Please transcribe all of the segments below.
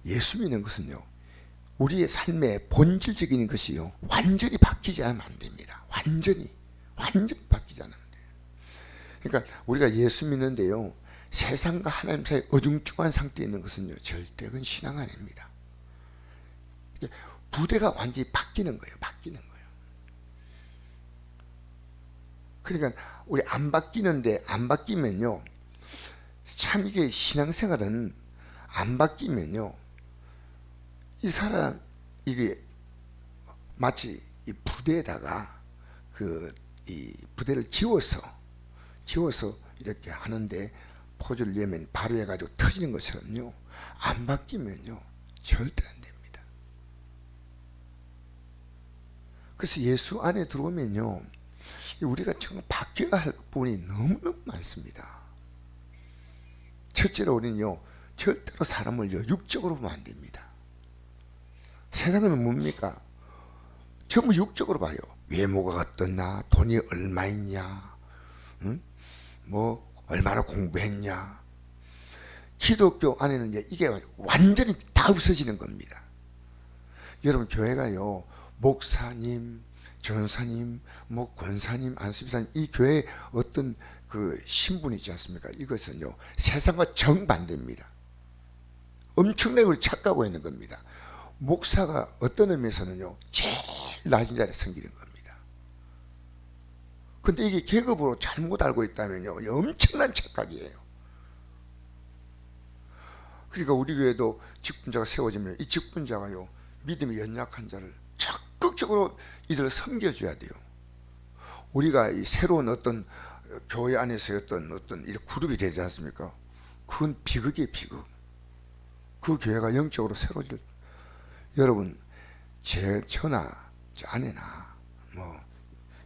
예수 믿는 것은요, 우리의 삶의 본질적인 것이요, 완전히 바뀌지 않으면 안 됩니다. 완전히 바뀌지 않으면 돼요. 그러니까 우리가 예수 믿는데요, 세상과 하나님 사이 어중중한 상태에 있는 것은요, 절대 그건 신앙 아닙니다. 부대가 완전히 바뀌는 거예요. 그러니까 우리 안 바뀌는데, 안 바뀌면요, 참 이게 신앙생활은 안 바뀌면요, 이 사람, 이게 마치 이 부대에다가 이 부대를 지워서 이렇게 하는데 포즈를 내면 바로 해가지고 터지는 것처럼요, 안 바뀌면요 절대 안 됩니다. 그래서 예수 안에 들어오면요, 우리가 정말 바뀌어야 할 부분이 너무너무 많습니다. 첫째로 우리는요, 절대로 사람을 육적으로 보면 안 됩니다. 세상은 뭡니까? 전부 육적으로 봐요. 외모가 어떻나, 돈이 얼마 있냐, 응? 뭐 얼마나 공부했냐. 기독교 안에는 이게 완전히 다 없어지는 겁니다. 여러분, 교회가요, 목사님, 전사님, 뭐 권사님, 안수비사님, 이 교회 어떤 그 신분 있지 않습니까? 이것은요, 세상과 정반대입니다. 엄청나게 착각하고 있는 겁니다. 목사가 어떤 의미에서는요, 제일 낮은 자리에 섬기는 겁니다. 근데 이게 계급으로 잘못 알고 있다면요, 엄청난 착각이에요. 그러니까 우리 교회도 직분자가 세워지면 이 직분자가요, 믿음이 연약한 자를 적극적으로 이들을 섬겨줘야 돼요. 우리가 이 새로운 어떤 교회 안에서의 어떤 이런 그룹이 되지 않습니까? 그건 비극이에요, 비극. 그 교회가 영적으로 새로워질, 여러분, 저나 저 아내나 뭐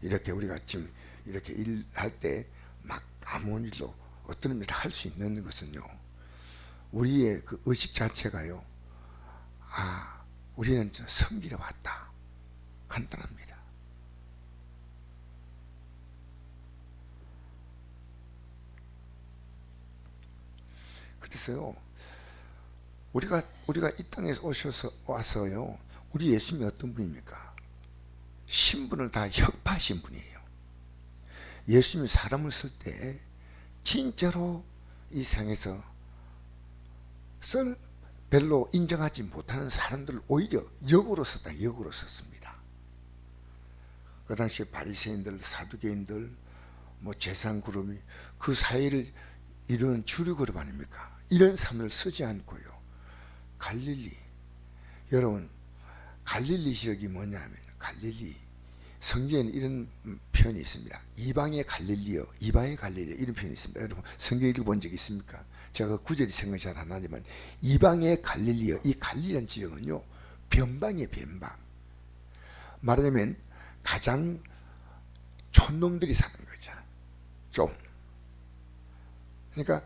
이렇게 우리가 지금 이렇게 일할 때 막 아무 일도 어떤 의미로 할 수 있는 것은요, 우리의 그 의식 자체가요, 우리는 섬기러 왔다, 간단합니다. 그래서요, 우리가 이 땅에 와서요, 우리 예수님이 어떤 분입니까? 신분을 다 협파하신 분이에요. 예수님이 사람을 쓸 때 진짜로 이 세상에서 별로 인정하지 못하는 사람들을 오히려 역으로 썼습니다. 그 당시에 바리새인들, 사두개인들, 뭐 재상 그룹이 그 사이를 이루는 주류 그룹 아닙니까? 이런 사람을 쓰지 않고요, 갈릴리, 여러분, 갈릴리 지역이 뭐냐면, 갈릴리, 성경에는 이런 표현이 있습니다. 이방의 갈릴리요, 이방의 갈릴리요, 이런 표현이 있습니다. 여러분, 성경 읽어본 적 있습니까? 제가 구절이 생각이 잘 안 나지만, 이방의 갈릴리요, 이 갈릴리라는 지역은요, 변방이에요, 변방. 말하자면 가장 촌놈들이 사는 거죠, 좀. 그러니까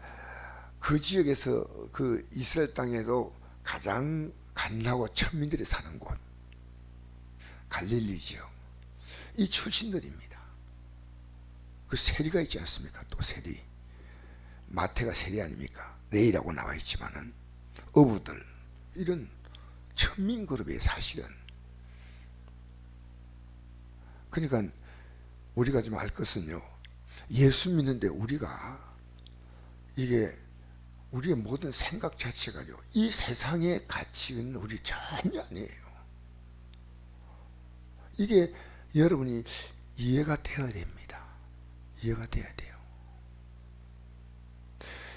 그 지역에서, 그 이스라엘 땅에도 가장 가난하고 천민들이 사는 곳, 갈릴리 지역, 이 출신들입니다. 그 세리가 있지 않습니까? 또 세리, 마태가 세리 아닙니까? 레이라고 나와 있지만은 어부들, 이런 천민 그룹이에요, 사실은. 그러니까 우리가 좀 알 것은요, 예수 믿는데 우리가 이게 우리의 모든 생각 자체가요, 이 세상의 가치는 우리 전혀 아니에요. 이게 여러분이 이해가 되어야 됩니다. 이해가 돼야 돼요.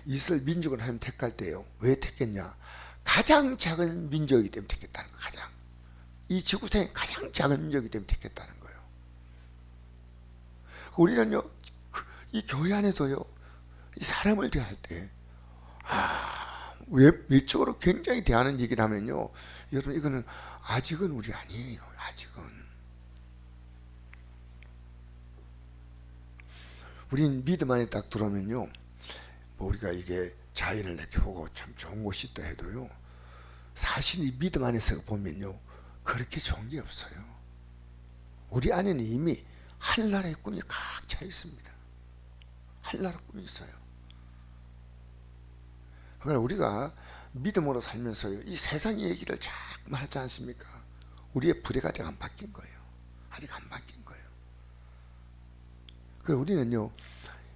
이스라엘 민족을 하나님 택할 때요, 왜 택했냐? 가장 작은 민족이기 때문에 택했다는 거예요. 가장, 이 지구상의 가장 작은 민족이기 때문에 택했다는 거예요. 우리는요, 이 교회 안에서요, 이 사람을 대할 때 외적으로 굉장히 대하는 얘기를 하면요, 여러분, 이거는 아직은 우리 아니에요. 아직은 우린 믿음 안에 딱 들어오면요, 뭐 우리가 이게 자연을 이렇게 보고 참 좋은 곳이 있다 해도요, 사실 이 믿음 안에서 보면요, 그렇게 좋은 게 없어요. 우리 안에는 이미 한나라의 꿈이 각 차 있습니다. 한나라 꿈이 있어요. 그러니까 우리가 믿음으로 살면서요, 이 세상의 얘기를 자꾸 하지 않습니까? 우리의 부대가 아직 안 바뀐 거예요. 아직 안 바뀐 거예요. 그래서 우리는요,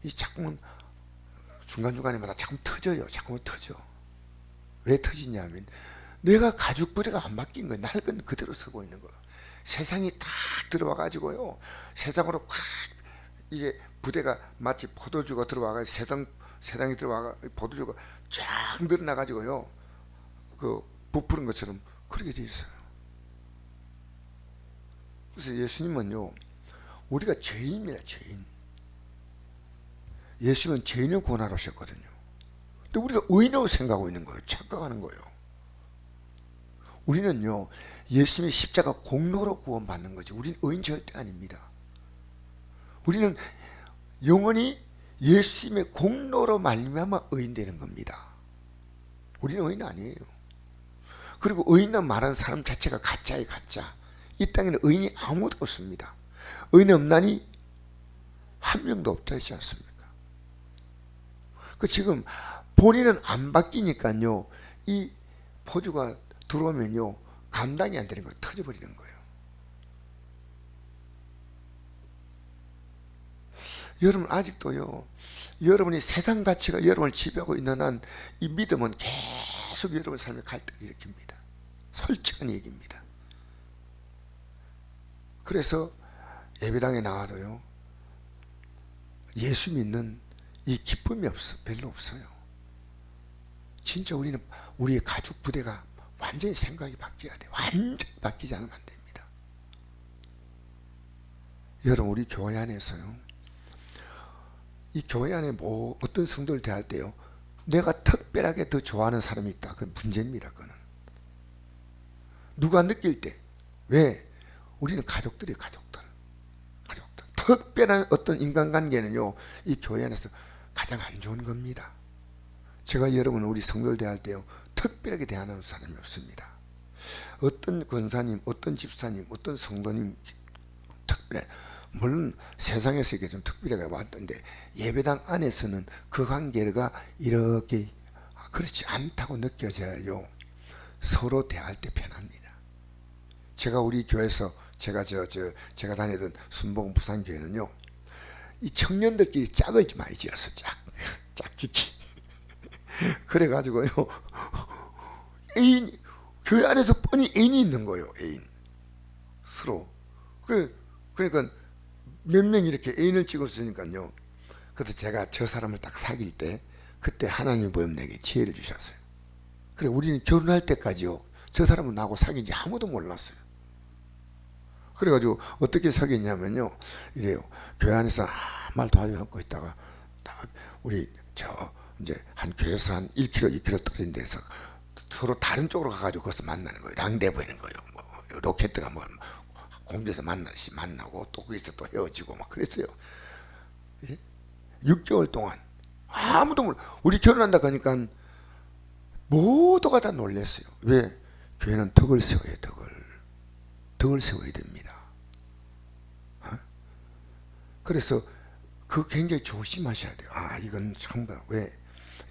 이 자꾸만 중간중간에마다 자꾸 터져요. 자꾸 터져. 왜 터지냐면 내가 가죽 부대가 안 바뀐 거예요. 낡은 그대로 서고 있는 거예요. 세상이 딱 들어와 가지고요, 세상으로 확 이게 부대가 마치 포도주가 들어와 가지고 세상이 들어와 포도주가 쫙 늘어나 가지고요, 그 부푸른 것처럼 그렇게 돼 있어요. 그래서 예수님은요, 우리가 죄인입니다. 죄인. 예수님은 죄인을 구원하러 오셨거든요. 근데 우리가 의인으로 생각하고 있는 거예요. 착각하는 거예요. 우리는요, 예수님의 십자가 공로로 구원받는 거지, 우리는 의인 절대 아닙니다. 우리는 영원히 예수님의 공로로 말미암아 의인 되는 겁니다. 우리는 의인 아니에요. 그리고 의인은 말하는 사람 자체가 가짜예요. 가짜. 이 땅에는 의인이 아무도 없습니다. 의인 없나니 한 명도 없다 했지 않습니까? 그 지금 본인은 안 바뀌니까요, 이 포주가 들어오면요, 감당이 안 되는 거예요. 터져버리는 거예요. 여러분 아직도요, 여러분이 세상 가치가 여러분을 지배하고 있는 한 이 믿음은 계속 여러분 삶에 갈등을 일으킵니다. 솔직한 얘기입니다. 그래서 예배당에 나와도요, 예수 믿는 이 기쁨이 별로 없어요. 진짜 우리는 우리의 가족 부대가 완전히 생각이 바뀌어야 돼요. 완전히 바뀌지 않으면 안 됩니다. 여러분, 우리 교회 안에서요, 이 교회 안에 뭐 어떤 성도를 대할 때요, 내가 특별하게 더 좋아하는 사람이 있다. 그건 문제입니다. 그거는 누가 느낄 때, 왜? 우리는 가족들이에요. 가족들. 특별한 어떤 인간관계는요, 이 교회 안에서 가장 안 좋은 겁니다. 제가 여러분 우리 성도를 대할 때요, 특별하게 대하는 사람이 없습니다. 어떤 권사님, 어떤 집사님, 어떤 성도님 특별해. 물론 세상에서 이게 좀 특별하게 왔던데 예배당 안에서는 그 관계가 이렇게 그렇지 않다고 느껴져요. 서로 대할 때 편합니다. 제가 우리 교회에서 제가 다니던 순복음 부산교회는요, 이 청년들끼리 짝을 좀 많이 지었어. 짝짓기. 그래가지고요, 애인, 교회 안에서 뻔히 애인이 있는 거예요. 애인 서로. 그러니까 몇 명이 이렇게 애인을 찍었으니까요, 그래서 제가 저 사람을 딱 사귈 때 그때 하나님 보험내게 지혜를 주셨어요. 그래, 우리는 결혼할 때까지요, 저 사람은 나하고 사귄지 아무도 몰랐어요. 그래가지고 어떻게 사귀냐면요, 이래요. 교회 안에서 아무 말도 하지 않고 있다가 딱 우리 이제 한 교회에서 한 1km, 2km 떨어진 데서 서로 다른 쪽으로 가가지고 거기서 만나는 거예요. 랑데부 있는 거예요. 뭐 로켓트가 뭐 공중에서 만나고 또 거기서 또 헤어지고 막 그랬어요. 예? 6개월 동안 아무도 몰라. 우리 결혼한다 그러니까 모두가 다 놀랐어요. 왜? 교회는 덕을 세워야 돼. 덕을 세워야 됩니다. 그래서 그 굉장히 조심하셔야 돼요. 이건 참, 왜?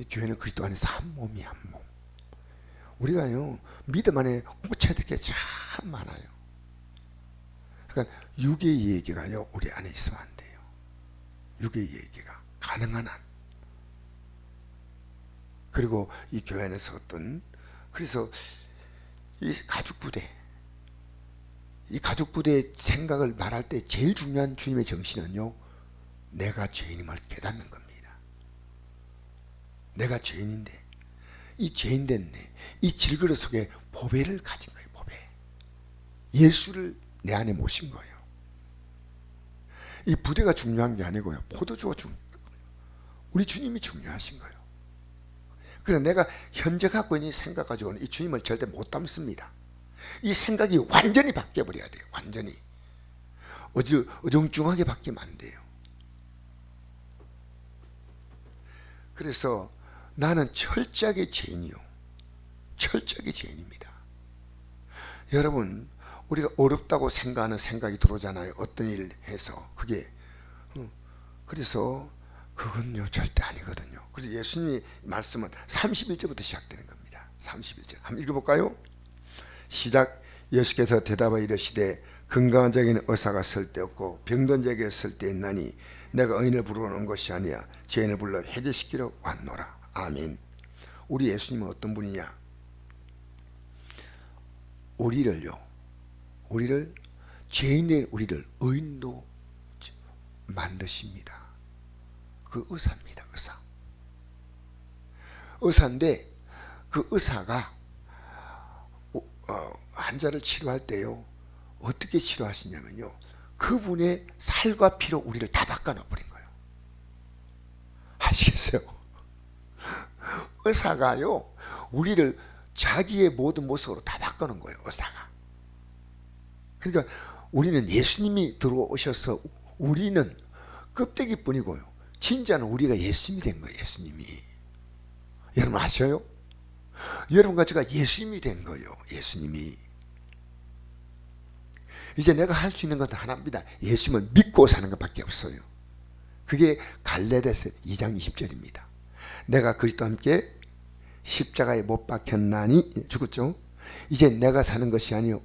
교회는 그리스도 안에서 한 몸이야, 한 몸. 우리가요, 믿음 안에 묻혀야 될 게 참 많아요. 그러니까 육의 얘기가요, 우리 안에 있으면 안 돼요. 육의 얘기가 가능한 한. 그리고 이 교회 안에서 그래서 이 가죽부대, 이 가족부대의 생각을 말할 때 제일 중요한 주님의 정신은요, 내가 죄인임을 깨닫는 겁니다. 내가 죄인인데, 이 죄인된 이 질그릇 속에 보배를 가진 거예요. 보배. 예수를 내 안에 모신 거예요. 이 부대가 중요한 게 아니고요, 포도주가 중요해요. 우리 주님이 중요하신 거예요. 그래서 내가 현재 갖고 있는 생각 가지고는 이 주님을 절대 못 담습니다. 이 생각이 완전히 바뀌어버려야 돼요. 완전히 어정중하게 바뀌면 안 돼요. 그래서 나는 철저하게 죄인이요, 철저하게 죄인입니다. 여러분, 우리가 어렵다고 생각하는 생각이 들어오잖아요. 어떤 일 해서 그게 그래서 그건요 절대 아니거든요. 그래서 예수님이 말씀은 31절부터 시작되는 겁니다. 31절 한번 읽어볼까요? 시작. 예수께서 대답하여 이르시되 건강한 자에게는 의사가 쓸데없고 병든 자에게 쓸데있나니 내가 의인을 부르러 온 것이 아니야 죄인을 불러 해결시키러 왔노라. 아멘. 우리 예수님은 어떤 분이냐? 우리를 죄인된 우리를 의인도 만드십니다. 그 의사입니다. 의사인데 그 의사가 환자를 치료할 때요 어떻게 치료하시냐면요 그분의 살과 피로 우리를 다 바꿔놔버린 거예요. 아시겠어요? 의사가요 우리를 자기의 모든 모습으로 다 바꿔놓은 거예요. 의사가. 그러니까 우리는 예수님이 들어오셔서 우리는 껍데기뿐이고요 진짜는 우리가 예수님이 된 거예요. 예수님이. 여러분 아셔요? 여러분과 제가 예수님이 된 거예요. 예수님이. 이제 내가 할 수 있는 것은 하나입니다. 예수님을 믿고 사는 것밖에 없어요. 그게 갈라디아서 2장 20절입니다. 내가 그리스도와 함께 십자가에 못 박혔나니 죽었죠. 이제 내가 사는 것이 아니요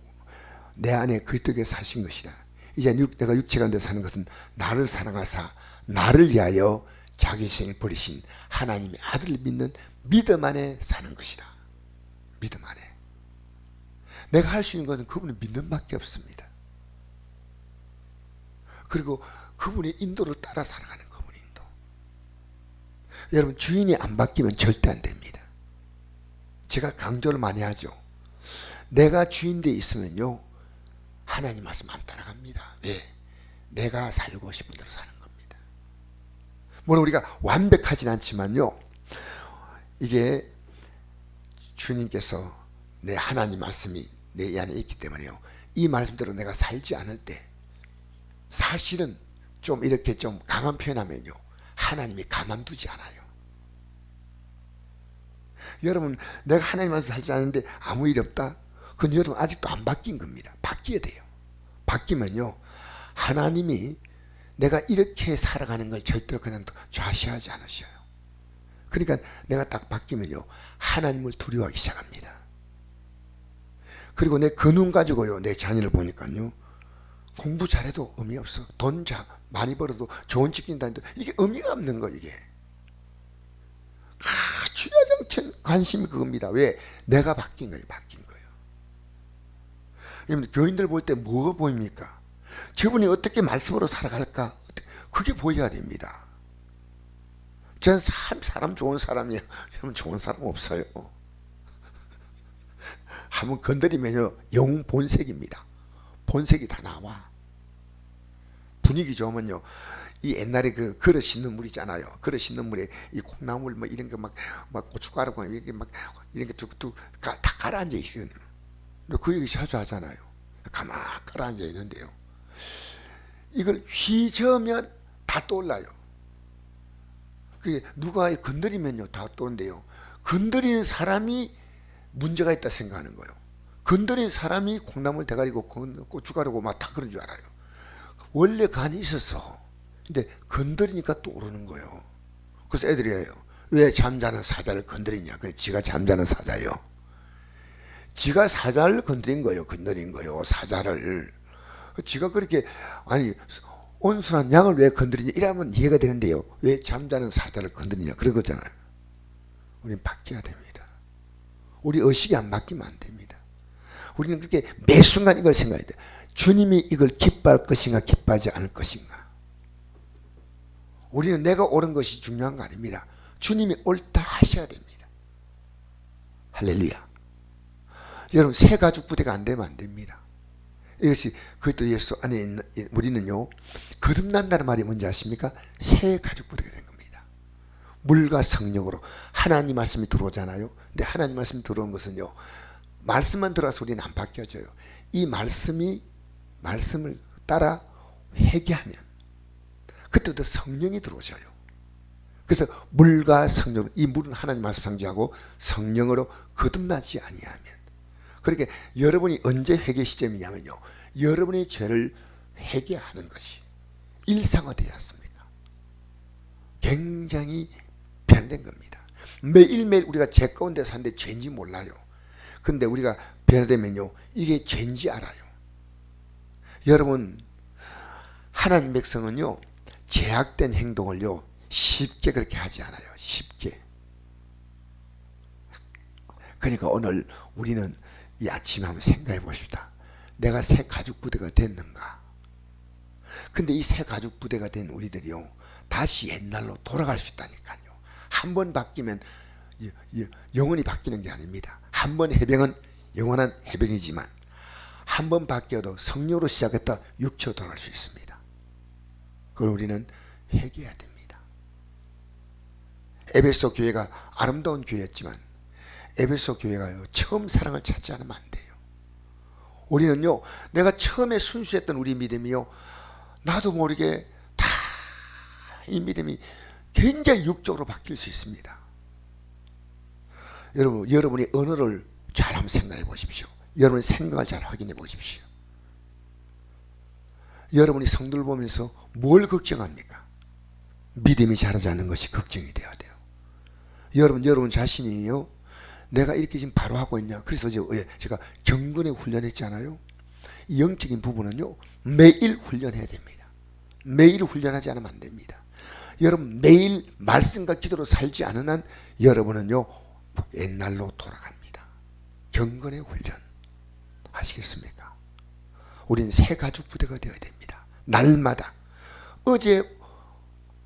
내 안에 그리스도께서 사신 것이다. 이제 내가 육체 가운데 사는 것은 나를 사랑하사 나를 위하여 자기 생을 버리신 하나님의 아들을 믿는 믿음 안에 사는 것이다. 믿음 안에. 내가 할 수 있는 것은 그분을 믿는 밖에 없습니다. 그리고 그분의 인도를 따라 살아가는 그분의 인도. 여러분 주인이 안 바뀌면 절대 안 됩니다. 제가 강조를 많이 하죠. 내가 주인되어 있으면요 하나님 말씀 안 따라갑니다. 왜? 내가 살고 싶은 대로 사는 겁니다. 물론 우리가 완벽하진 않지만요 이게 주님께서 내 하나님 말씀이 내 안에 있기 때문에요 이 말씀대로 내가 살지 않을 때 사실은 좀 이렇게 좀 강한 표현하면요 하나님이 가만두지 않아요. 여러분 내가 하나님 말씀 살지 않는데 아무 일 없다? 그건 여러분 아직도 안 바뀐 겁니다. 바뀌어야 돼요. 바뀌면요 하나님이 내가 이렇게 살아가는 걸 절대로 그냥 좌시하지 않으셔요. 그러니까 내가 딱 바뀌면요 하나님을 두려워하기 시작합니다. 그리고 내 그 눈 가지고요 내 자녀를 보니까요 공부 잘해도 의미 없어. 돈 많이 벌어도 좋은 직장 다니도 이게 의미가 없는 거. 이게 주야장천 관심이 그겁니다. 왜? 내가 바뀐 거예요. 바뀐 거예요. 여러분 교인들 볼 때 뭐가 보입니까? 저분이 어떻게 말씀으로 살아갈까? 그게 보여야 됩니다. 저는 사람 좋은 사람이에요. 여러분 좋은 사람 없어요. 한번 건드리면요 영 본색입니다. 본색이 다 나와. 분위기 좋으면요 이 옛날에 그 그릇 씻는 물 있잖아요. 그릇 씻는 물에 이 콩나물 뭐 이런 거 막 고춧가루고 이렇게 막 이런 게 툭툭 다 가라앉아 있거든요. 그 얘기 자주 하잖아요. 가만 가라앉아 있는데요 이걸 휘저으면 다 떠올라요. 그게 누가 건드리면요 다 떠온대요. 건드리는 사람이 문제가 있다 생각하는 거예요. 건드린 사람이 콩나물 대가리고 고춧가루고 막 다 그런 줄 알아요. 원래 간이 있었어. 근데 건드리니까 또 오르는 거예요. 그래서 애들이 해요. 왜 잠자는 사자를 건드리냐? 그래, 지가 잠자는 사자예요. 지가 사자를 건드린 거예요. 건드린 거예요. 사자를. 지가 그렇게 아니 온순한 양을 왜 건드리냐? 이러면 이해가 되는데요. 왜 잠자는 사자를 건드리냐? 그러거잖아요. 우리는 바뀌어야 됩니다. 우리 의식이 안 바뀌면 안 됩니다. 우리는 그렇게 매 순간 이걸 생각해야 돼. 주님이 이걸 기뻐할 것인가 기뻐하지 않을 것인가. 우리는 내가 옳은 것이 중요한 거 아닙니다. 주님이 옳다 하셔야 됩니다. 할렐루야. 여러분 새 가죽 부대가 안 되면 안 됩니다. 이것이 그리스도 예수 안에 있는 우리는요 거듭난다는 말이 뭔지 아십니까? 새 가죽 부대가 되는 겁니다. 물과 성령으로 하나님 말씀이 들어오잖아요. 근데 하나님 말씀이 들어온 것은요 말씀만 들어와서 우리는 안 바뀌어져요. 이 말씀을 따라 회개하면 그때부터 성령이 들어오셔요. 그래서 물과 성령, 이 물은 하나님 말씀 상징하고 성령으로 거듭나지 아니하면, 그러니까 여러분이 언제 회개 시점이냐면요 여러분의 죄를 회개하는 것이 일상화되지 않습니까? 굉장히 변된 겁니다. 매일매일 우리가 죄 가운데 사는데 죄인지 몰라요. 근데 우리가 변화되면요, 이게 죄인지 알아요. 여러분, 하나님 백성은요, 제약된 행동을요 쉽게 그렇게 하지 않아요. 쉽게. 그러니까 오늘 우리는 이 아침에 한번 생각해 보십시다. 내가 새 가죽 부대가 됐는가? 근데 이 새 가죽 부대가 된 우리들이요, 다시 옛날로 돌아갈 수 있다니까요. 한 번 바뀌면 영원히 바뀌는 게 아닙니다. 한 번 해병은 영원한 해병이지만 한 번 바뀌어도 성령으로 시작했다 육체로 돌아갈 수 있습니다. 그걸 우리는 회개해야 됩니다. 에베소 교회가 아름다운 교회였지만 에베소 교회가요, 처음 사랑을 찾지 않으면 안 돼요. 우리는요, 내가 처음에 순수했던 우리 믿음이요, 나도 모르게 다 이 믿음이 굉장히 육적으로 바뀔 수 있습니다. 여러분, 여러분이 언어를 잘 한번 생각해 보십시오. 여러분의 생각을 잘 확인해 보십시오. 여러분이 성도를 보면서 뭘 걱정합니까? 믿음이 자라지 않는 것이 걱정이 되어야 돼요. 여러분 자신이요, 내가 이렇게 지금 바로 하고 있냐? 그래서 제가 경건에 훈련했잖아요. 이 영적인 부분은요, 매일 훈련해야 됩니다. 매일 훈련하지 않으면 안 됩니다. 여러분, 매일 말씀과 기도로 살지 않은 한 여러분은요, 옛날로 돌아갑니다. 경건의 훈련. 아시겠습니까? 우린 새 가죽 부대가 되어야 됩니다. 날마다. 어제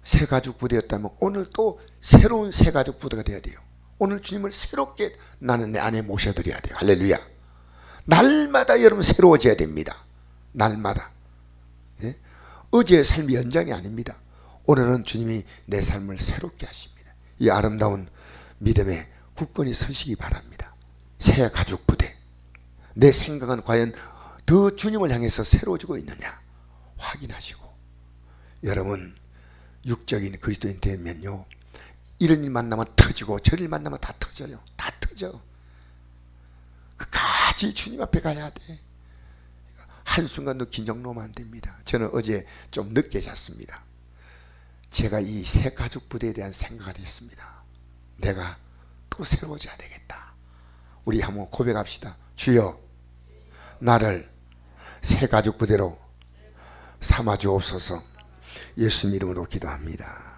새 가죽 부대였다면 오늘 또 새로운 새 가죽 부대가 되어야 돼요. 오늘 주님을 새롭게 나는 내 안에 모셔드려야 돼요. 할렐루야. 날마다 여러분 새로워져야 됩니다. 날마다. 예? 어제의 삶이 연장이 아닙니다. 오늘은 주님이 내 삶을 새롭게 하십니다. 이 아름다운 믿음의 굳건히 서시기 바랍니다. 새 가죽 부대. 내 생각은 과연 더 주님을 향해서 새로워지고 있느냐 확인하시고, 여러분 육적인 그리스도인 되면요, 이런 일 만나면 터지고 저런 일 만나면 다 터져요. 다 터져. 끝까지 주님 앞에 가야 돼. 한순간도 긴장 놓으면 안 됩니다. 저는 어제 좀 늦게 잤습니다. 제가 이 새 가죽 부대에 대한 생각을 했습니다. 내가 또 새로워져야 되겠다. 우리 한번 고백합시다. 주여, 나를 새 가죽 부대로 삼아 주옵소서. 예수님 이름으로 기도합니다.